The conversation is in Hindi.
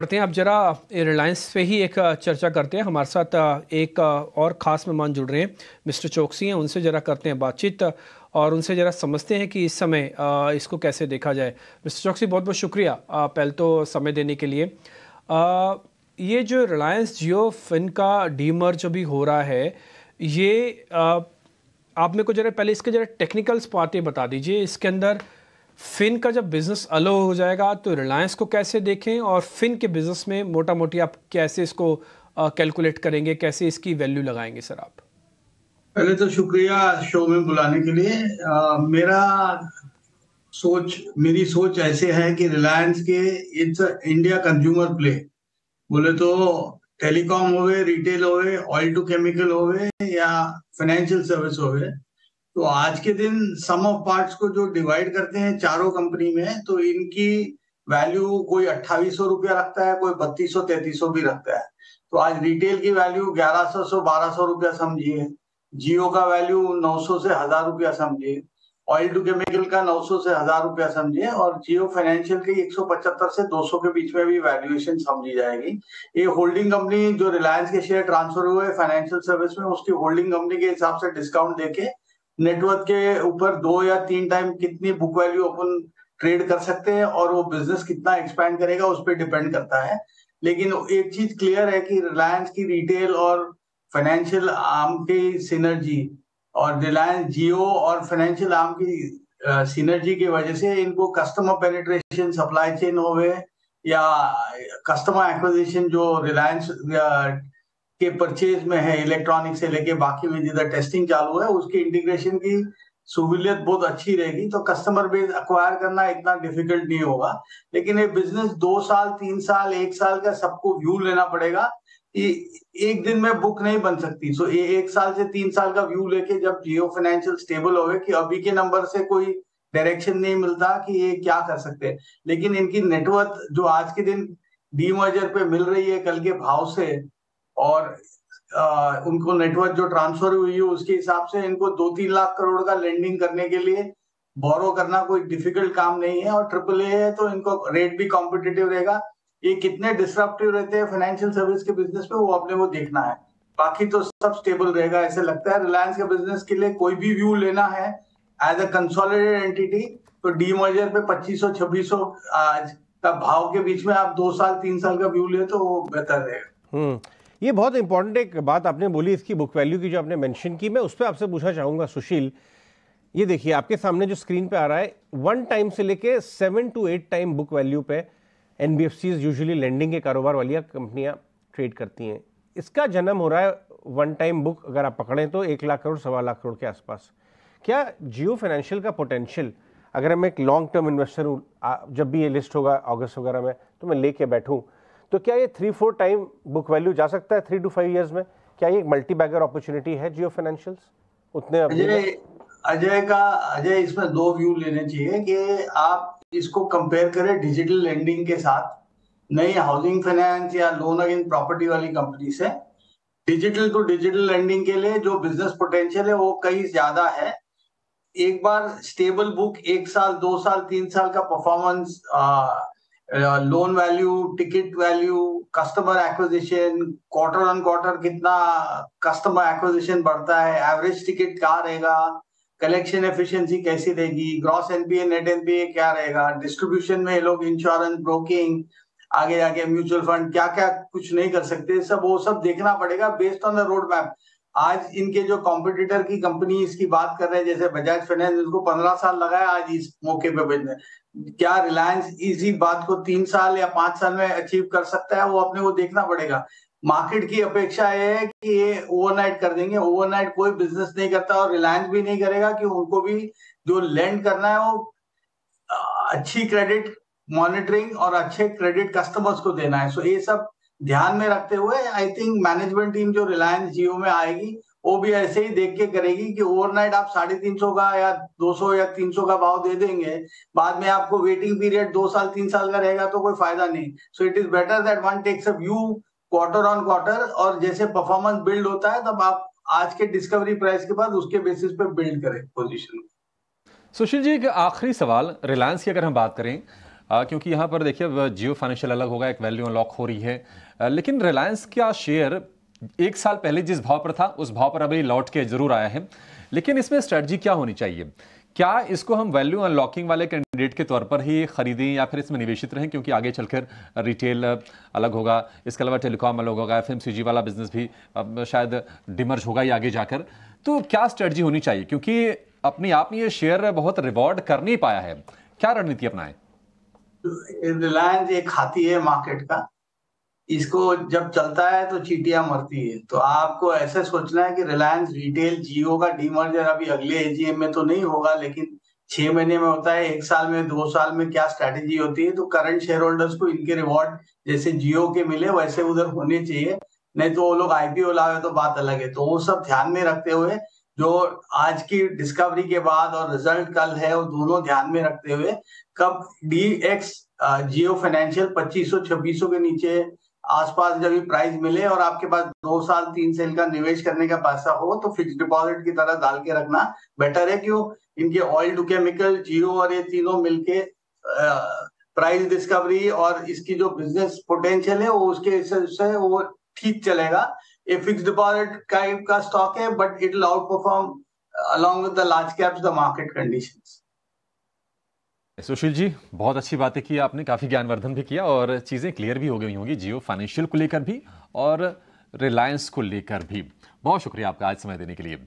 करते हैं अब जरा रिलायंस पे ही एक चर्चा करते हैं। हमारे साथ एक और ख़ास मेहमान जुड़ रहे हैं, मिस्टर चौकसी हैं। उनसे जरा करते हैं बातचीत और उनसे जरा समझते हैं कि इस समय इसको कैसे देखा जाए। मिस्टर चौकसी, बहुत बहुत शुक्रिया पहले तो समय देने के लिए। ये जो रिलायंस जियो फिन का डीमर्ज अभी हो रहा है, ये आप मेरे को जरा पहले इसके जरा टेक्निकल्स बातें बता दीजिए। इसके अंदर फिन का जब बिजनेस अलग हो जाएगा तो रिलायंस को कैसे देखें, और फिन के बिजनेस में मोटा मोटी आप कैसे इसको कैलकुलेट करेंगे, कैसे इसकी वैल्यू लगाएंगे सर आप? पहले तो शुक्रिया शो में बुलाने के लिए। मेरी सोच ऐसे है कि रिलायंस के इट्स इंडिया कंज्यूमर प्ले। बोले तो टेलीकॉम होवे, रिटेल होवे, ऑयल टू केमिकल होवे या फाइनेंशियल सर्विस होवे, तो आज के दिन सम ऑफ पार्ट्स को जो डिवाइड करते हैं चारों कंपनी में, तो इनकी वैल्यू कोई 2800 रुपया रखता है, कोई 3200 3300 भी रखता है। तो आज रिटेल की वैल्यू 1100 से 1200 रुपया समझिए, जियो का वैल्यू 900 से 1000 रुपया समझिए, ऑयल टू केमिकल का 900 से 1000 रुपया समझिए, और जियो फाइनेंशियल की 175 से 200 के बीच में भी वैल्यूएशन समझी जाएगी। ये होल्डिंग कंपनी जो रिलायंस के शेयर ट्रांसफर हुए फाइनेंशियल सर्विस में, उसकी होल्डिंग कंपनी के हिसाब से डिस्काउंट देके नेटवर्थ के ऊपर 2 या 3 टाइम कितनी बुक वैल्यू अपन ट्रेड कर सकते हैं, और वो बिजनेस कितना एक्सपैंड करेगा उस पर डिपेंड करता है। लेकिन एक चीज क्लियर है कि रिलायंस की रिटेल और फाइनेंशियल आर्म की सिनर्जी, और रिलायंस जियो और फाइनेंशियल आर्म की सिनर्जी की वजह से इनको कस्टमर पेनिट्रेशन, सप्लाई चेन होवे या कस्टमर एक्विजिशन जो रिलायंस के परचेज में है, इलेक्ट्रॉनिक से लेके बाकी में जिधर टेस्टिंग चालू है, उसकी इंटीग्रेशन की सहूलियत बहुत अच्छी रहेगी, तो कस्टमर बेस अक्वायर करना इतना डिफिकल्ट नहीं होगा। लेकिन ये बिजनेस 2 साल 3 साल 1 साल का सबको व्यू लेना पड़ेगा कि एक दिन में बुक नहीं बन सकती। सो ये 1 साल से 3 साल का व्यू लेके जब जियो फाइनेंशियल स्टेबल होवे, कि अभी के नंबर से कोई डायरेक्शन नहीं मिलता कि ये क्या कर सकते हैं, लेकिन इनकी नेटवर्थ जो आज के दिन डीमर्जर पे मिल रही है कल के भाव से, और उनको नेटवर्क जो ट्रांसफर हुई है उसके हिसाब से इनको 2-3 लाख करोड़ का लेंडिंग करने के लिए बोरो करना कोई डिफिकल्ट काम नहीं है, और ट्रिपल ए है तो इनको रेट भी कॉम्पिटिटिव रहेगा। ये कितने डिसरप्टिव रहते हैं फाइनेंशियल सर्विस के बिजनेस पे, वो अपने को देखना है। बाकी तो सब स्टेबल रहेगा ऐसे लगता है। रिलायंस के बिजनेस के लिए कोई भी व्यू लेना है एज अ कंसोलिडेटेड एंटिटी, तो डीमर्जर पे 2500-2600 आज का भाव के बीच में आप 2 साल 3 साल का व्यू ले तो वो बेहतर रहेगा। ये बहुत इंपॉर्टेंट एक बात आपने बोली, इसकी बुक वैल्यू की जो आपने मेंशन की, मैं उस पर आपसे पूछना चाहूँगा सुशील। ये देखिए आपके सामने जो स्क्रीन पे आ रहा है, 1 टाइम से लेके 7 to 8 टाइम बुक वैल्यू पे एनबीएफसीज यूजुअली लेंडिंग के कारोबार वाली कंपनियां ट्रेड करती हैं। इसका जन्म हो रहा है 1 टाइम बुक अगर आप पकड़ें तो 1 लाख करोड़ 1.25 लाख करोड़ के आसपास। क्या जियो फाइनेंशियल का पोटेंशियल, अगर मैं एक लॉन्ग टर्म इन्वेस्टर हूँ, जब भी ये लिस्ट होगा अगस्त वगैरह में तो मैं लेके बैठूँ, तो क्या ये 3-4 टाइम बुक वैल्यू जा सकता है 3 to 5 ईयर्स में? क्या ये एक मल्टी बैगर अपॉर्चुनिटी है जियो फाइनेंशियल्स उतने? अजय इसमें 2 व्यू लेने चाहिए कि आप इसको कंपेयर करें डिजिटल लेंडिंग के साथ, नई हाउसिंग फाइनेंस या लोन अगेंस्ट प्रॉपर्टी वाली कंपनी से। डिजिटल टू डिजिटल लेंडिंग के लिए जो बिजनेस पोटेंशियल है वो कहीं ज्यादा है। एक बार स्टेबल बुक 1 साल 2 साल 3 साल का performance, loan value, ticket value, customer acquisition, quarter on quarter कितना कस्टमर एक्विजिशन बढ़ता है, एवरेज टिकट क्या रहेगा, कलेक्शन एफिशिएंसी कैसी रहेगी, ग्रॉस एनपीए नेट एनपीए क्या रहेगा, डिस्ट्रीब्यूशन में ये लोग इंश्योरेंस, ब्रोकिंग, आगे जाके म्यूचुअल फंड क्या क्या कुछ नहीं कर सकते, सब वो सब देखना पड़ेगा based on the road map. आज इनके जो कॉम्पिटिटर की कंपनी इसकी बात कर रहे हैं जैसे बजाज फाइनेंस, इसको 15 साल लगाया आज इस मौके पे बेचने, क्या रिलायंस इसी बात को 3 साल या 5 साल में अचीव कर सकता है, वो अपने को देखना पड़ेगा। मार्केट की अपेक्षा है कि ये ओवरनाइट कर देंगे, ओवरनाइट कोई बिजनेस नहीं करता और रिलायंस भी नहीं करेगा, कि उनको भी जो लेंड करना है वो अच्छी क्रेडिट मॉनिटरिंग और अच्छे क्रेडिट कस्टमर्स को देना है। सो ये सब ध्यान में रखते हुए आई थिंक मैनेजमेंट टीम जो रिलायंस जियो में आएगी वो भी ऐसे ही देख के करेगी कि ओवरनाइट आप 350 का या 200 या 300 का भाव दे देंगे, बाद में आपको वेटिंग पीरियड 2 साल 3 साल का रहेगा तो कोई फायदा नहीं। So it is better that one takes a view quarter on quarter, और जैसे परफॉर्मेंस बिल्ड होता है तब आप आज के डिस्कवरी प्राइस के बाद उसके बेसिस पे बिल्ड करें पोजीशन। सुशील जी, एक आखिरी सवाल, रिलायंस की अगर हम बात करें क्योंकि यहाँ पर देखिए जियो फाइनेंशियल अलग होगा, एक वैल्यू अनलॉक हो रही है, लेकिन रिलायंस का शेयर 1 साल पहले जिस भाव पर था उस भाव पर अभी लौट के जरूर आया है, लेकिन इसमें स्ट्रेटजी क्या होनी चाहिए? क्या इसको हम वैल्यू अनलॉकिंग वाले कैंडिडेट के तौर पर ही खरीदें या फिर इसमें निवेशित रहें, क्योंकि आगे चलकर रिटेल अलग होगा, इसके अलावा टेलीकॉम अलग होगा, एफएमसीजी वाला बिजनेस भी शायद डिमर्ज होगा ही आगे जाकर। तो क्या स्ट्रेटजी होनी चाहिए, क्योंकि अपने आप में ये शेयर बहुत रिवॉर्ड कर नहीं पाया है, क्या रणनीति अपनाएं? रिलायंस एक हाथी है मार्केट का, इसको जब चलता है तो चींटियां मरती है। तो आपको ऐसे सोचना है कि रिलायंस रिटेल जियो का डीमर्जर अभी अगले एजीएम में तो नहीं होगा, लेकिन 6 महीने में होता है, 1 साल में, 2 साल में क्या स्ट्रैटेजी होती है। तो करंट शेयर होल्डर्स को इनके रिवॉर्ड जैसे जियो के मिले वैसे उधर होने चाहिए, नहीं तो वो लोग आईपीओ लावे तो बात अलग है। तो वो सब ध्यान में रखते हुए, जो आज की डिस्कवरी के बाद और रिजल्ट कल है, वो दोनों ध्यान में रखते हुए, कब डीएक्स जियो फाइनेंशियल 2500-2600 के नीचे आसपास जब भी प्राइस मिले और आपके पास 2 साल 3 साल का निवेश करने का पैसा हो, तो फिक्स डिपॉजिट की तरह डाल के रखना बेटर है। क्यों? इनके ऑयल टू केमिकल, जियो और ये तीनों मिलके प्राइस डिस्कवरी और इसकी जो बिजनेस पोटेंशियल है वो उसके हिसाब से वो ठीक चलेगा। ये फिक्स डिपॉजिट टाइप का स्टॉक है, but it will out perform along with the large caps the market conditions। Sushil ji, बहुत अच्छी बातें की आपने, काफ़ी ज्ञानवर्धन भी किया और चीज़ें क्लियर भी हो गई होंगी जियो फाइनेंशियल को लेकर भी और रिलायंस को लेकर भी। बहुत शुक्रिया आपका आज समय देने के लिए।